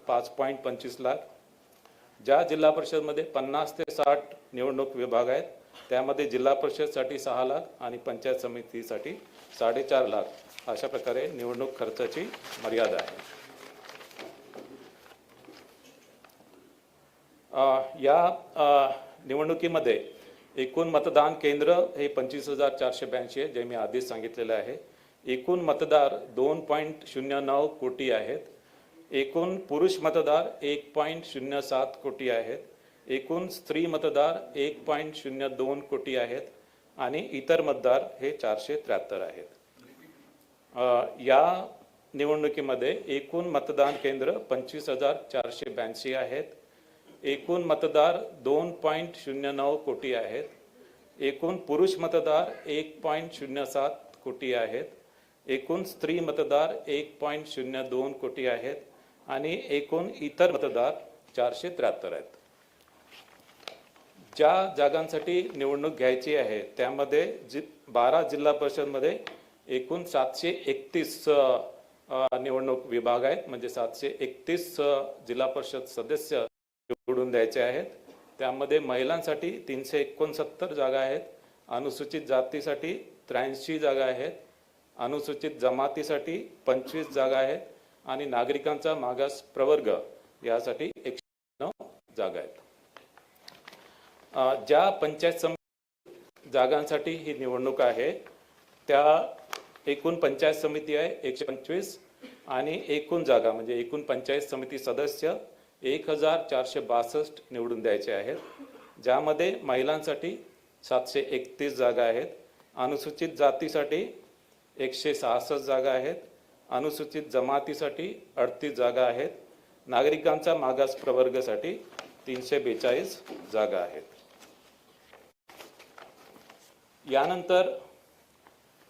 5.25 लाख। ज्या जिल्हा परिषदमध्ये 50 ते 60 निवडणूक विभाग आहेत त्यामध्ये जिल्हा परिषदसाठी 6 लाख आणि पंचायत समितीसाठी 4.5 लाख अशा प्रकारे निवडणूक खर्चाची मर्यादा आहे। या निवडणुकीमध्ये एकूण मतदान केंद्र हे 25,482 आहे, जे मी आधीच सांगितलेलं आहे। एकूण मतदार 2.09 कोटी आहेत। एकूण पुरुष मतदार 1.07 कोटी आहेत। एकूण स्त्री मतदार 1.02 कोटी आहेत आणि इतर मतदार हे 473 आहेत। या निवडणुकीमध्ये एकूण मतदान केंद्र 25,482 आहेत। एकूण मतदार 2.09 कोटी आहेत। एकूण पुरुष मतदार 1.07 कोटी आहेत। एकूण स्त्री मतदार 1.02 कोटी आहेत आणि एकूण इतर मतदार 473 आहेत। ज्या जागांसाठी निवडणूक घ्यायची आहे त्यामध्ये 12 जिल्हा परिषदमध्ये एकूण 731 निवडणूक विभाग आहेत, म्हणजे 731 जिल्हा परिषद सदस्य निवडून द्यायचे आहेत। त्यामध्ये महिलांसाठी 369 जागा आहेत, अनुसूचित जातीसाठी 83 जागा आहेत, अनुसूचित जमातीसाठी 25 जागा आहेत आणि नागरिकांचा मागास प्रवर्ग यासाठी 109 जागा आहेत। ज्या पंचायत समिती जागांसाठी ही निवडणूक आहे त्या एकूण पंचायत समिती आहे 125 आणि एकूण जागा म्हणजे एकूण पंचायत समिती सदस्य 1462 निवडून द्यायचे आहेत, ज्यामध्ये महिलांसाठी 731 जागा आहेत, अनुसूचित जातीसाठी 166 जागा आहेत, अनुसूचित जमातीसाठी 38 जागा आहेत, नागरिकांचा मागास प्रवर्गासाठी 342 जागा आहेत। यानंतर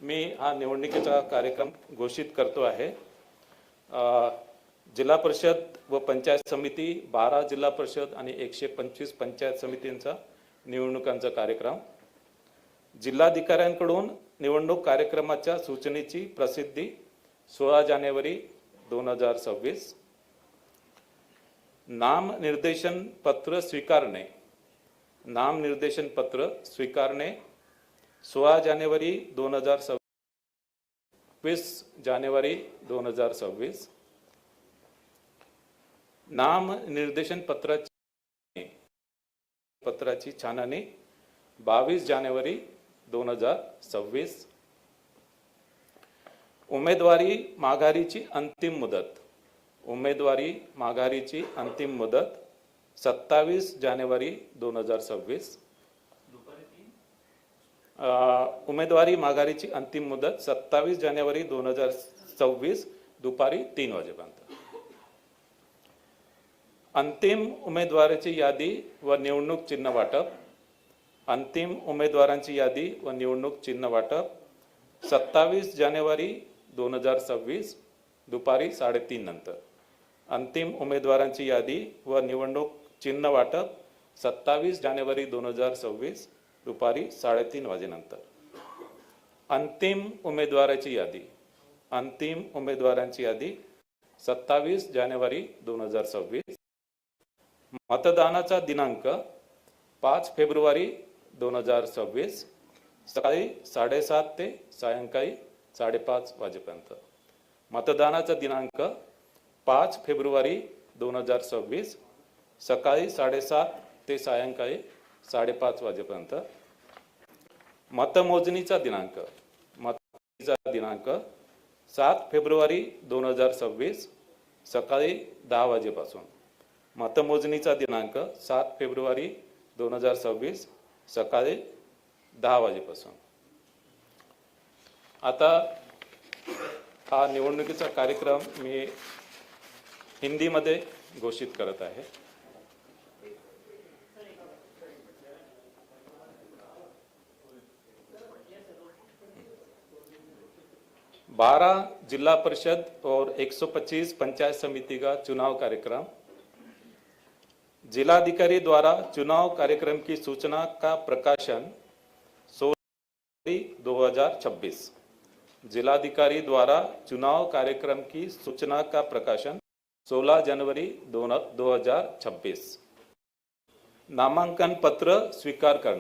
मी हा निवडणुकीचा कार्यक्रम घोषित करतो आहे। जिल्हा परिषद व पंचायत समिती 12 जिल्हा परिषद आणि 125 पंचायत समितींचा निवडणुकांचा कार्यक्रम। जिल्हाधिकाऱ्यांकडून निवडणूक कार्यक्रमाच्या सूचनेची प्रसिद्धी 16 जानेवारी 2026। नामनिर्देशन पत्र स्वीकारणे, नामनिर्देशन पत्र स्वीकारणे 16 जानेवारी 2026, 20 जानेवारी 2026। नामनिर्देशन पत्राची छाननी 22 जानेवारी 2026। उमेदवारी माघारीची अंतिम मुदत, उमेदवारी माघारीची अंतिम मुदत 27 जानेवारी 2026। उमेदवारी माघारीची अंतिम मुदत 27 जानेवारी 2026 दुपारी 3 वाजेपर्यंत। अंतिम उमेदवाराची यादी व निवडणूक चिन्ह वाटप, अंतिम उमेदवारांची यादी व निवडणूक चिन्ह वाटप 27 जानेवारी 2026 दुपारी 3:30 नंतर। अंतिम उमेदवारांची यादी व निवडणूक चिन्ह वाटप 27 जानेवारी 2026 दुपारी 3:30 वाजेनंतर। अंतिम उमेदवाराची यादी, अंतिम उमेदवारांची यादी 27 जानेवारी 2026। मतदानाचा दिनांक 5 फेब्रुवारी 2026 सकाळी 7:30 ते सायंकाळी 5:30 वाजेपर्यंत। मतदानाचा दिनांक 5 फेब्रुवारी 2026 सकाळी 7:30 ते सायंकाळी 5:30 वाजेपर्यंत। मतमोजणीचा दिनांक, मतमोजणीचा दिनांक 7 फेब्रुवारी 2026 सकाळी 10 वाजेपासून। मतमोजणीचा दिनांक 7 फेब्रुवारी 2026 सकाळी 10 वाजेपासून। आता हा निवडणुकीचा कार्यक्रम मी हिंदीमध्ये घोषित करत आहे। 12 जिला परिषद और 125 पंचायत समिति का चुनाव कार्यक्रम। जिलाधिकारी द्वारा चुनाव कार्यक्रम की सूचना का प्रकाशन 16 2026। जिलाधिकारी द्वारा चुनाव कार्यक्रम की सूचना का प्रकाशन 16 जनवरी 2026। नामांकन पत्र स्वीकार करणे।